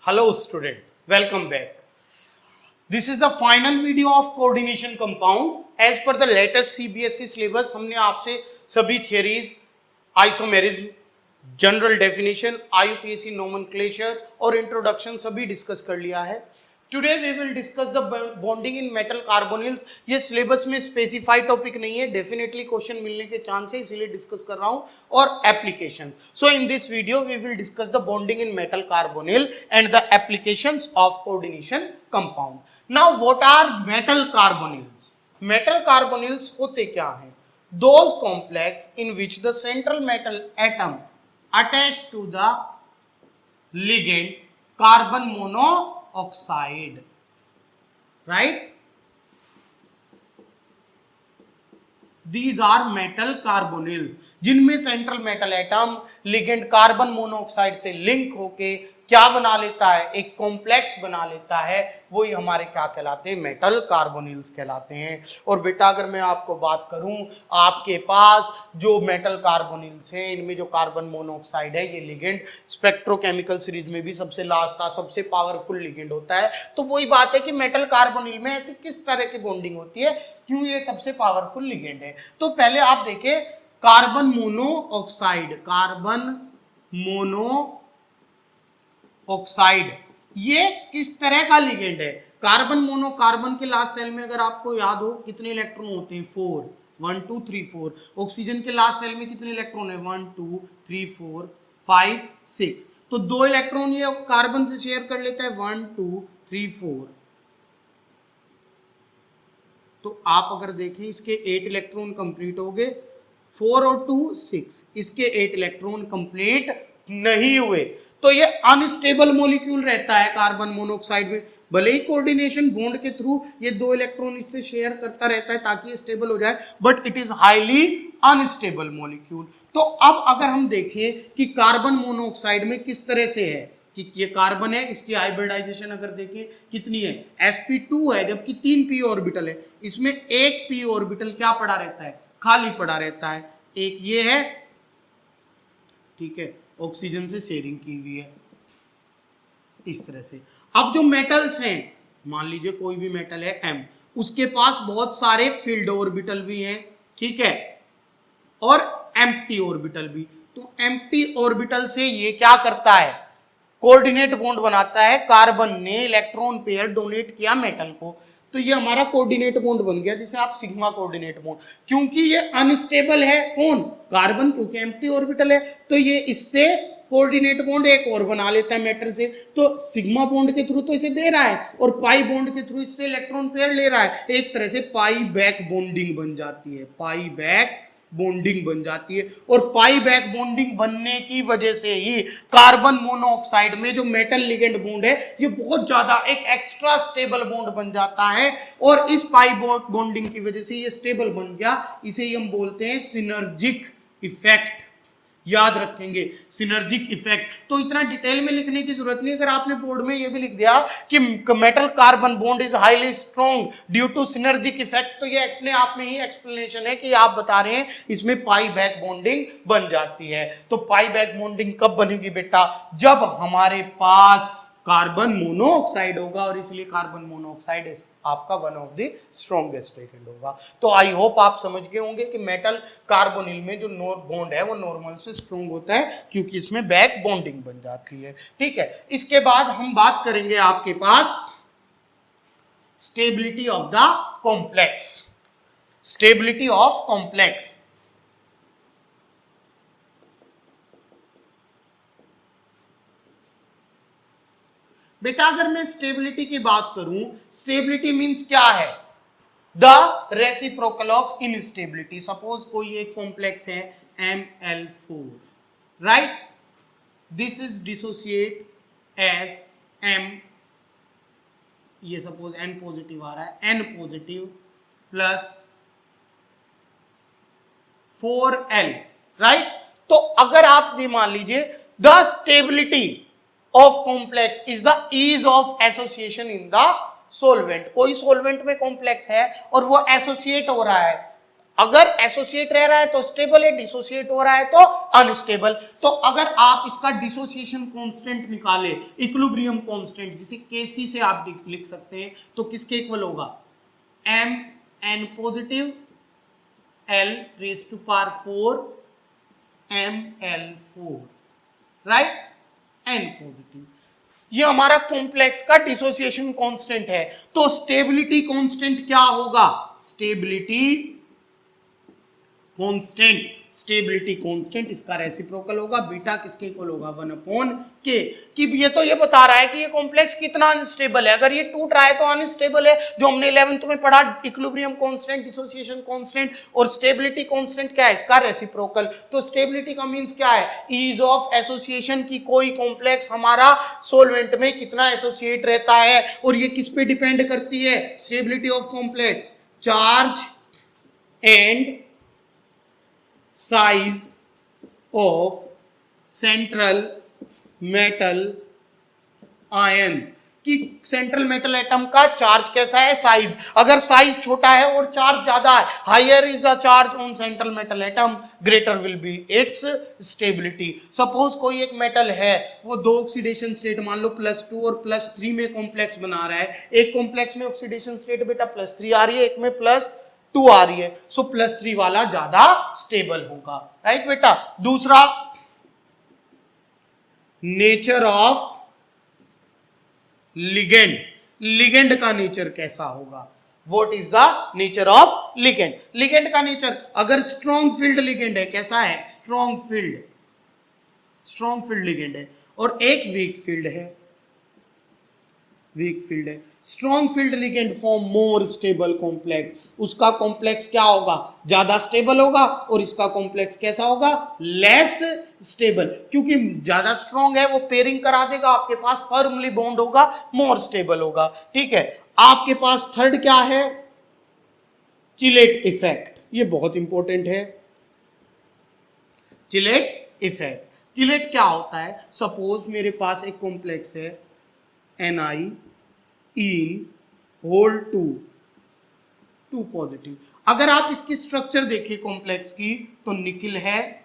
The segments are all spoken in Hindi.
Hello student, welcome back. This is the final video of coordination compound. As per the latest CBSE syllabus, हमने आपसे सभी theories, isomerism, general definition, IUPAC nomenclature और इंट्रोडक्शन सभी डिस्कस कर लिया है. Today we will discuss the bonding in metal carbonyls. ये सिलेबस में स्पेसिफाइड टॉपिक नहीं है, डेफिनेटली क्वेश्चन मिलने के चांस है, इसीलिए डिस्कस कर रहा हूं. और application. So in this video we will discuss the bonding in metal carbonyl and the applications of coordination compound. Now what are metal carbonyls? Metal carbonyls होते क्या हैं? Those complex in which the central metal atom attached to the ligand carbon monoxide, right? These are metal carbonyls जिनमें central metal atom ligand carbon monoxide से लिंक होके क्या बना लेता है? एक कॉम्प्लेक्स बना लेता है. वही हमारे क्या कहलाते हैं? मेटल कार्बोनिल्स कहलाते हैं. और बेटा अगर मैं आपको बात करूं, आपके पास जो मेटल कार्बोनिल्स हैं इनमें जो कार्बन मोनोऑक्साइड है ये लिगेंड स्पेक्ट्रोकेमिकल सीरीज में भी सबसे लास्ट था, सबसे पावरफुल लिगेंड होता है. तो वही बात है कि मेटल कार्बोनिल में ऐसी किस तरह की बॉन्डिंग होती है, क्यों ये सबसे पावरफुल लिगेंड है. तो पहले आप देखिए कार्बन मोनोऑक्साइड, कार्बन मोनोऑक्साइड ये किस तरह का लिगेंड है? कार्बन मोनो, कार्बन के लास्ट सेल में अगर आपको याद हो कितने इलेक्ट्रॉन होते हैं? 4, 1 2 3 4. ऑक्सीजन के लास्ट सेल में कितने इलेक्ट्रॉन है? 1 2 3 4 5 6. तो 2 इलेक्ट्रॉन ये कार्बन से शेयर कर लेता है, 1 2 3 4. तो आप अगर देखें इसके 8 इलेक्ट्रॉन कंप्लीट हो गए, 4 और 2 6. इसके 8 इलेक्ट्रॉन कंप्लीट नहीं हुए. तो ये अनस्टेबल मॉलिक्यूल रहता है कार्बन मोनोऑक्साइड में. भले ही कोऑर्डिनेशन बॉन्ड के थ्रू ये 2 इलेक्ट्रॉन इससे शेयर करता रहता है ताकि ये स्टेबल हो जाए, but it is highly unstable molecule. तो अब अगर हम देखें कि कार्बन मोनोऑक्साइड में किस तरह से है कि ये कार्बन है, इसकी हाइब्रिडाइजेशन अगर देखें कितनी है? sp2 है, जबकि 3 p ऑर्बिटल है. इसमें एक p ऑर्बिटल क्या पड़ा रहता है? खाली पड़ा रहता है. एक ये है, ठीक है, ऑक्सीजन से शेयरिंग की हुई है इस तरह से. अब जो मेटल्स हैं, मान लीजिए कोई भी मेटल है m, उसके पास बहुत सारे फील्ड ऑर्बिटल भी हैं, ठीक है, और एम्प्टी ऑर्बिटल भी. तो एम्प्टी ऑर्बिटल से ये क्या करता है? कोऑर्डिनेट बॉन्ड बनाता है. कार्बन ने इलेक्ट्रॉन पेयर डोनेट किया मेटल को, तो ये हमारा कोऑर्डिनेट बॉन्ड बन गया जिसे आप सिग्मा कोऑर्डिनेट बॉन्ड. क्योंकि ये अनस्टेबल है, कौन? कार्बन, क्योंकि एम्प्टी ऑर्बिटल है, तो ये इससे कोऑर्डिनेट बॉन्ड एक और बना लेता है मैटर से. तो सिग्मा बॉन्ड के थ्रू तो इसे दे रहा है और पाई बॉन्ड के थ्रू इससे इलेक्ट्रॉन पेयर ले रहा है. एक तरह से पाई बैक बॉन्डिंग बन जाती है, पाई बैक बॉन्डिंग बन जाती है. और पाई बैक बॉन्डिंग बनने की वजह से ही कार्बन मोनोऑक्साइड में जो मेटल लिगेंड बॉन्ड है ये बहुत ज्यादा एक एक्स्ट्रा स्टेबल बॉन्ड बन जाता है. और इस पाई बॉन्डिंग की वजह से ये स्टेबल बन गया. इसे ही हम बोलते हैं सिनर्जिक इफेक्ट. याद रखेंगे, सिनर्जिक इफेक्ट. तो इतना डिटेल में लिखने की जरूरत नहीं. अगर आपने बोर्ड में ये भी लिख दिया कि metal carbon bond is highly strong due to synergic effect, तो ये अपने आप में ही एक्सप्लेनेशन है कि आप बता रहे हैं इसमें पाई बैक बॉन्डिंग बन जाती है. तो पाई बैक बॉन्डिंग कब बनेगी बेटा? जब हमारे पास कार्बन मोनोऑक्साइड होगा, और इसलिए कार्बन मोनोऑक्साइड आपका one of the strongest ligand होगा. तो आई होप आप समझ गए होंगे कि मेटल कार्बोनिल में जो बॉन्ड है वो नॉर्मल से स्ट्रॉन्ग होता है क्योंकि इसमें बैक बॉन्डिंग बन जाती है. ठीक है, इसके बाद हम बात करेंगे आपके पास stability of the complex. Stability of complex. बेटा अगर मैं स्टेबिलिटी की बात करूं, स्टेबिलिटी मींस क्या है? The reciprocal of instability. Suppose कोई एक कॉम्प्लेक्स है ML4, right? This is dissociate as M, ये सपोज N पॉजिटिव आ रहा है, N positive plus 4L, right? तो अगर आप ये मान लीजिए the stability of complex is the ease of association in the solvent. कोई solvent में complex है और वो एसोसिएट हो रहा है, अगर एसोसिएट रह रहा है तो स्टेबल है, डिसोसिएट हो रहा है तो अनस्टेबल। तो अगर आप इसका डिसोसिएशन कांस्टेंट निकाले, इक्विलिब्रियम कांस्टेंट, जिसे केसी से आप लिख सकते हैं, तो किसके इक्वल होगा? M N positive L raise to power 4 M L 4, right, N positive. ये हमारा कॉम्प्लेक्स का डिसोसिएशन कांस्टेंट है। तो स्टेबिलिटी कांस्टेंट क्या होगा? स्टेबिलिटी कांस्टेंट इसका रेसिप्रोकल होगा, बीटा किसके इक्वल होगा? 1/k। कि ये तो ये बता रहा है कि ये कॉम्प्लेक्स कितना अनस्टेबल है। अगर ये टूट रहा है तो अनस्टेबल है, जो हमने 11th में पढ़ा, इक्विलिब्रियम कांस्टेंट, डिसोसिएशन कांस्टेंट, और स्टेबिलिटी कांस्टेंट क्या है? इसका रेसिप्रोकल। तो स्टेबिलिटी का मींस क्या है? ईज ऑफ एसोसिएशन, की कोई कॉम्प्लेक्स हमारा सॉल्वेंट में कितना एसोसिएट रहता है। और ये किस पे डिपेंड करती है? Stability of complex, charge and size of central metal ion, कि सेंट्रल मेटल एटम का चार्ज कैसा है, साइज। अगर साइज छोटा है और चार्ज ज्यादा है, higher is the charge on central metal atom, greater will be its stability. Suppose कोई एक मेटल है, वो दो ऑक्सीडेशन स्टेट, मान लो +2 और +3 में कॉम्प्लेक्स बना रहा है। एक कॉम्प्लेक्स में ऑक्सीडेशन स्टेट बेटा +3 आ रही है, एक में +2 आ रही है, सो +3 वाला ज्यादा स्टेबल होगा, राइट बेटा। दूसरा, नेचर ऑफ लिगेंड, लिगेंड का नेचर कैसा होगा? What is the nature of ligand? Ligand का नेचर, अगर स्ट्रॉन्ग फील्ड लिगेंड है, कैसा है? स्ट्रॉन्ग फील्ड लिगेंड है, और एक वीक फील्ड है, strong field ligand form more stable complex. उसका कॉम्प्लेक्स क्या होगा? ज्यादा स्टेबल होगा, और इसका कॉम्प्लेक्स कैसा होगा? लेस स्टेबल, क्योंकि ज्यादा स्ट्रॉन्ग है, वो पेयरिंग करा देगा, आपके पास फर्मली बॉन्ड होगा, मोर स्टेबल होगा, ठीक है। आपके पास थर्ड क्या है? चिलेट इफेक्ट, ये बहुत इंपॉर्टेंट है। चिलेट इफेक्ट, चिलेट क्या होता है? सपोज मेरे पास एक कॉम्प्लेक्स है Ni इन होल 2 पॉजिटिव। अगर आप इसकी स्ट्रक्चर देखिए कॉम्प्लेक्स की, तो निकिल है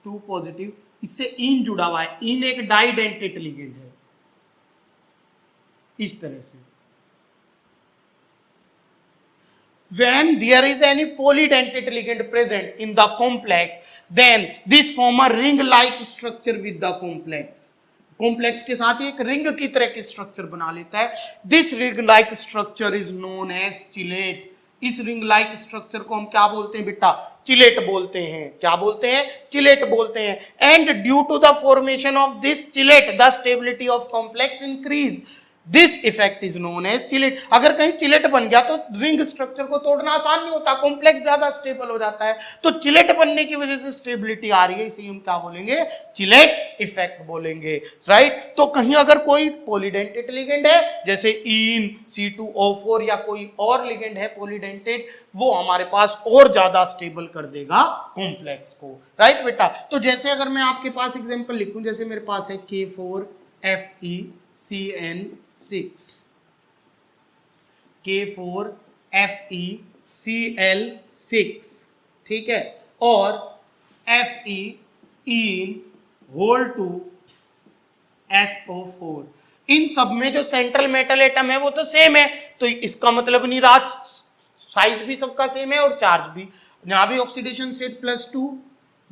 2 पॉजिटिव, इससे इन जुड़ा हुआ है, इन एक डाइडेंटेट लिगेंड है, इस तरह से। When there is any polydentate ligand present in the complex, then this form a ring-like structure with the complex. Complex के साथ ही एक रिंग की तरह की स्ट्रक्चर बना लेता है। This ring like structure is known as chelate. इस रिंग लाइक स्ट्रक्चर को हम क्या बोलते हैं बेटा? चिलेट बोलते हैं। क्या बोलते हैं? चिलेट बोलते हैं। And due to the formation of this chelate, the stability of complex increase. This effect is known as chelate. अगर कहीं चिलेट बन गया तो रिंग स्ट्रक्चर को तोड़ना आसान नहीं होता, कॉम्प्लेक्स ज्यादा स्टेबल हो जाता है। तो चिलेट बनने की वजह से स्टेबिलिटी आ रही है, इसे हम क्या बोलेंगे? चिलेट इफेक्ट बोलेंगे, राइट। तो कहीं अगर कोई पॉलीडेंटेट लिगेंड है, जैसे इन C2O4 या कोई और लिगेंड है पॉलीडेंटेट, वो हमारे पास और ज्यादा स्टेबल कर देगा कॉम्प्लेक्स को, राइट बेटा। तो जैसे अगर मैं आपके पास एग्जांपल लिखूं, जैसे मेरे पास है K4FeCN6, K4FeCl6, ठीक है, और Fe(2)SO4। इन सब में जो सेंट्रल मेटल एटम है वो तो सेम है, तो इसका मतलब नहीं रहा साइज भी सबका सेम है और चार्ज भी। यहां भी ऑक्सीडेशन स्टेट +2,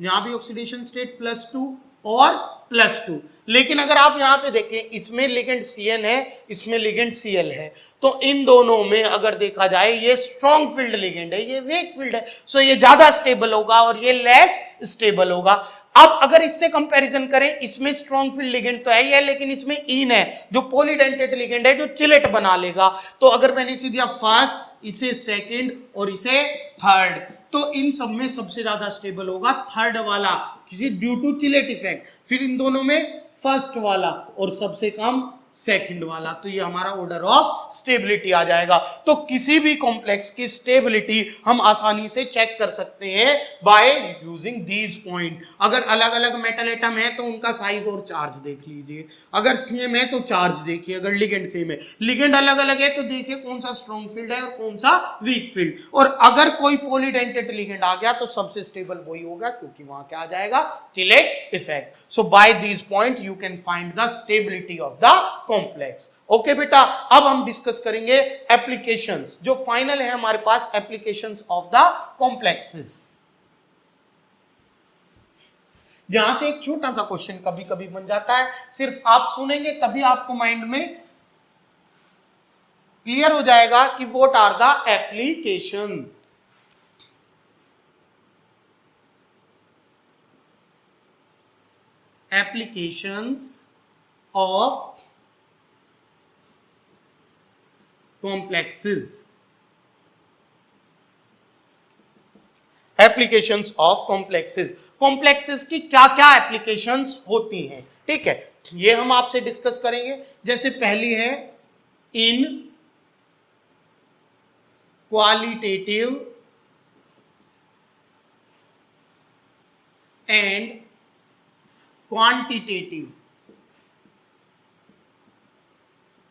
यहां भी ऑक्सीडेशन स्टेट +2 और +2। लेकिन अगर आप यहां पे देखें, इसमें लिगेंड CN है, इसमें लिगेंड Cl है, तो इन दोनों में अगर देखा जाए, ये स्ट्रॉन्ग फील्ड लिगेंड है, ये वीक फील्ड है, सो ये ज्यादा स्टेबल होगा और ये लेस स्टेबल होगा। अब अगर इससे कंपैरिजन करें, इसमें स्ट्रॉन्ग फील्ड लिगेंड तो है ही है, लेकिन इसमें इन है जो पॉलीडेंटेट लिगेंड है, जो चिलेट बना लेगा। तो अगर मैंने इसे दिया फर्स्ट, इसे सेकंड और इसे थर्ड, तो इन सब में सबसे ज्यादा स्टेबल होगा थर्ड वाला, ड्यू टू चिलेट इफेक्ट। फिर इन दोनों में फर्स्ट वाला, और सबसे कम सेकंड वाला, तो ये हमारा ऑर्डर ऑफ स्टेबिलिटी आ जाएगा। तो किसी भी कॉम्प्लेक्स की स्टेबिलिटी हम आसानी से चेक कर सकते हैं बाय यूजिंग दीज पॉइंट। अगर अलग अलग मेटल एटम है तो उनका साइज और चार्ज देख लीजिए, अगर सेम है तो चार्ज देखिए, अगर लिगेंड सेम है, लिगेंड अलग अलग है तो देखिए कौन सा स्ट्रॉन्ग फील्ड है और कौन सा वीक फील्ड। और अगर कोई पॉलीडेंटेड लिगेंड आ गया तो सबसे स्टेबल वही होगा, क्योंकि वहां क्या आ जाएगा, chelate effect. So by these point you can find the stability of the complex. Okay बेटा, अब हम डिस्कस करेंगे एप्लीकेशंस। जो फाइनल है हमारे पास एप्लीकेशंस ऑफ द कॉम्प्लेक्सेस, जहां से एक छोटा सा क्वेश्चन कभी कभी बन जाता है, सिर्फ आप सुनेंगे तभी आपको माइंड में क्लियर हो जाएगा कि what are the application. Applications of complexes, applications of complexes. Complexes की क्या क्या एप्लीकेशंस होती हैं, ठीक है, ये हम आपसे डिस्कस करेंगे। जैसे पहली है इन qualitative and quantitative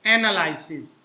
analysis.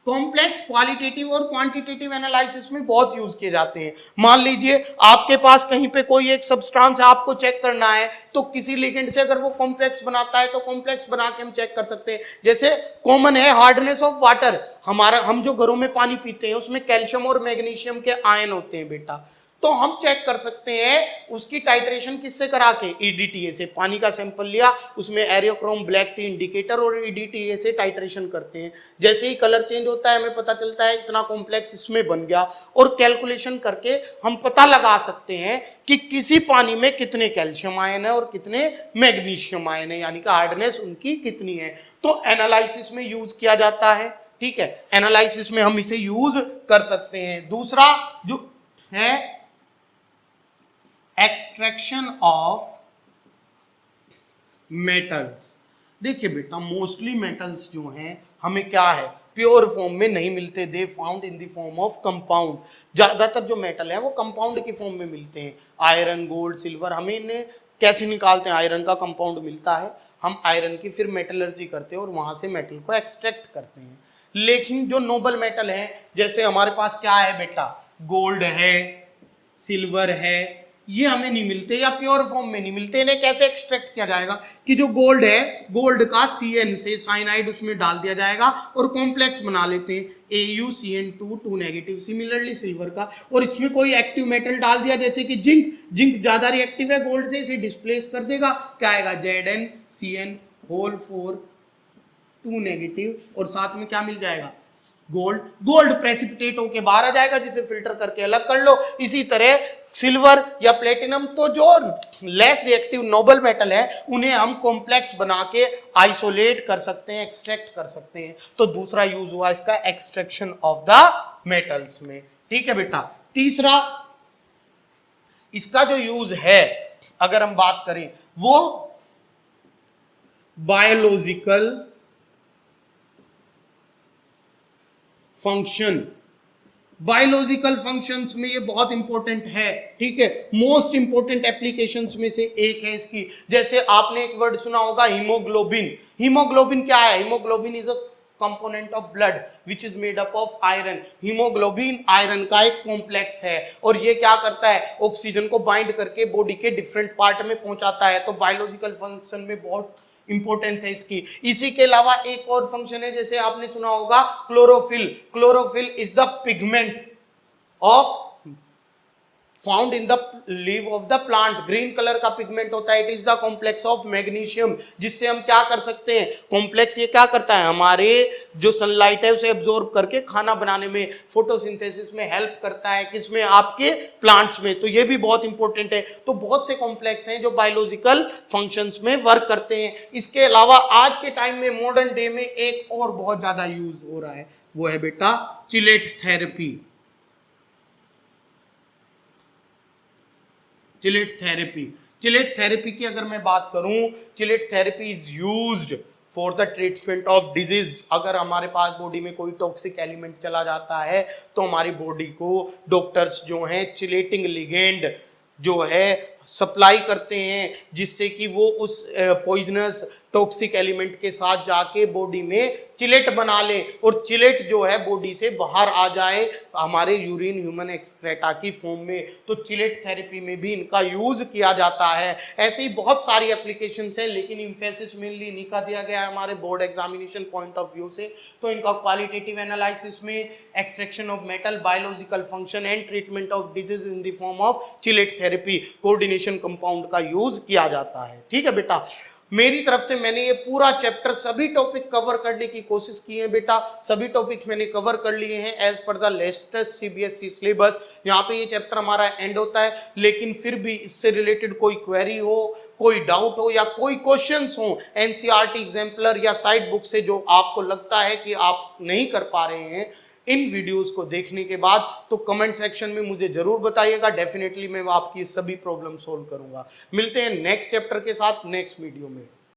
Complex qualitative और क्वांटिटेटिव एनालिसिस में बहुत यूज किए जाते हैं। मान लीजिए आपके पास कहीं पे कोई एक सब्सटेंस है, आपको चेक करना है, तो किसी लिगेंड से अगर वो कॉम्प्लेक्स बनाता है तो कॉम्प्लेक्स बना के हम चेक कर सकते हैं। जैसे कॉमन है हार्डनेस ऑफ वाटर, हम जो घरों में पानी पीते हैं उसमें कैल्शियम और मैग्नीशियम के आयन होते हैं बेटा, तो हम चेक कर सकते हैं उसकी टाइट्रेशन किससे करा के, ईडीटीए से। पानी का सैंपल लिया, उसमें एरियोक्रोम ब्लैक टी इंडिकेटर और ईडीटीए से टाइट्रेशन करते हैं। जैसे ही कलर चेंज होता है हमें पता चलता है इतना कॉम्प्लेक्स इसमें बन गया, और कैलकुलेशन करके हम पता लगा सकते हैं कि किसी पानी में कितने कैल्शियम आयन है और कितने मैग्नीशियम आयन है, यानी कि हार्डनेस उनकी कितनी है। तो एनालिसिस में यूज किया जाता है, ठीक है, एनालिसिस में हम इसे यूज कर सकते हैं। दूसरा जो है एक्सट्रैक्शन ऑफ मेटल्स। देखिए बेटा, मोस्टली मेटल्स जो हैं हमें क्या है, प्योर फॉर्म में नहीं मिलते, they found in the form of compound. ज्यादातर जो मेटल है वो कंपाउंड की फॉर्म में मिलते हैं। आयरन, गोल्ड, सिल्वर, हमें इन्हें कैसे निकालते हैं, आयरन का कंपाउंड मिलता है, हम आयरन की फिर मेटलर्जी करते हैं और वहां से मेटल को एक्सट्रैक्ट करते हैं। लेकिन जो नोबल मेटल है, जैसे हमारे पास क्या है बेटा, गोल्ड है, सिल्वर है, ये हमें नहीं मिलते या प्योर फॉर्म में नहीं मिलते। इन्हें कैसे एक्सट्रैक्ट किया जाएगा कि जो गोल्ड है, गोल्ड का Cn से साइनाइड उसमें डाल दिया जाएगा और कॉम्प्लेक्स बना लेते हैं, AuCN2 2 नेगेटिव। सिमिलरली सिल्वर का, और इसमें कोई एक्टिव मेटल डाल दिया जैसे कि जिंक, जिंक ज्यादा रिएक्टिव है गोल्ड से, इसे डिस्प्लेस कर देगा, क्या आएगा, ZnCN4 2 नेगेटिव, और साथ में क्या मिल जाएगा, गोल्ड। गोल्ड प्रेसिपिटेट होके बाहर आ जाएगा, जिसे फिल्टर करके अलग कर लो। इसी तरह सिल्वर या प्लेटिनम, तो जो लेस रिएक्टिव नोबल मेटल है उन्हें हम कॉम्प्लेक्स बना के आइसोलेट कर सकते हैं, एक्सट्रैक्ट कर सकते हैं। तो दूसरा यूज हुआ इसका एक्सट्रैक्शन ऑफ द मेटल्स में, ठीक है बेटा। तीसरा इसका जो यूज है अगर हम बात करें वो बायोलॉजिकल फंक्शन। बायोलॉजिकल फंक्शंस में ये बहुत इंपॉर्टेंट है, ठीक है, मोस्ट इंपॉर्टेंट एप्लीकेशंस में से एक है इसकी। जैसे आपने एक वर्ड सुना होगा हीमोग्लोबिन। हीमोग्लोबिन क्या है, haemoglobin is a component of blood which is made up of iron. Haemoglobin iron का एक कॉम्प्लेक्स है और ये क्या करता है, ऑक्सीजन को बाइंड करके बॉडी के डिफरेंट पार्ट में पहुंचाता है। तो बायोलॉजिकल फंक्शन में बहुत इंपॉर्टेंस है इसकी। इसी के अलावा एक और फंक्शन है, जैसे आपने सुना होगा chlorophyll. Chlorophyll is the pigment of found in the leave of the plant. Green colour का पिगमेंट होता है, it is the complex of magnesium, जिससे हम क्या कर सकते हैं, कॉम्प्लेक्स ये क्या करता है, हमारे जो सनलाइट है उसे एब्जॉर्ब करके खाना बनाने में, फोटोसिंथेसिस में हेल्प करता है, किसमें, आपके प्लांट्स में। तो ये भी बहुत इंपॉर्टेंट है। तो बहुत से कॉम्प्लेक्स हैं जो बायोलॉजिकल फंक्शंस में वर्क करते हैं। इसके अलावा आज के टाइम में मॉडर्न डे में एक और बहुत ज्यादा यूज हो रहा है, वो है बेटा chelate therapy. Chelate therapy, chelate therapy की अगर मैं बात करूं, chelate therapy is used for the treatment of disease. अगर हमारे पास बॉडी में कोई टॉक्सिक एलिमेंट चला जाता है तो हमारी बॉडी को डॉक्टर्स जो हैं चिलेटिंग लिगेंड जो है सप्लाई करते हैं, जिससे कि वो उस पॉइजनस टॉक्सिक एलिमेंट के साथ जाके बॉडी में चिलेट बना ले और चिलेट जो है बॉडी से बाहर आ जाए हमारे यूरिन ह्यूमन एक्सक्रेटा की फॉर्म में। तो चिलेट थेरेपी में भी इनका यूज किया जाता है। ऐसे ही बहुत सारी एप्लीकेशंस हैं, लेकिन इम्फेसिस मेनली इन्हीं का दिया गया है हमारे board examination point of view से। तो इनका क्वालिटेटिव एनालिसिस में extraction of metal, biological function and treatment of disease in the form of chelate therapy, coordination compound का यूज किया जाता है। ठीक है बेटा, मेरी तरफ से मैंने ये पूरा चैप्टर सभी टॉपिक कवर करने की कोशिश की है बेटा। सभी टॉपिक मैंने कवर कर लिए हैं as per the latest CBSE syllabus. यहाँ पे ये चैप्टर हमारा एंड होता है, लेकिन फिर भी इससे रिलेटेड कोई क्वेरी हो, कोई डाउट हो या कोई क्वेश्चंस हो एनसीईआरटी एग्जाम्पलर या साइड बुक से जो आपको लगता है कि आप नहीं कर पा रहे हैं इन वीडियोस को देखने के बाद, तो कमेंट सेक्शन में मुझे जरूर बताइएगा। डेफिनेटली मैं आपकी सभी प्रॉब्लम सोल्व करूंगा। मिलते हैं नेक्स्ट चैप्टर के साथ नेक्स्ट वीडियो में।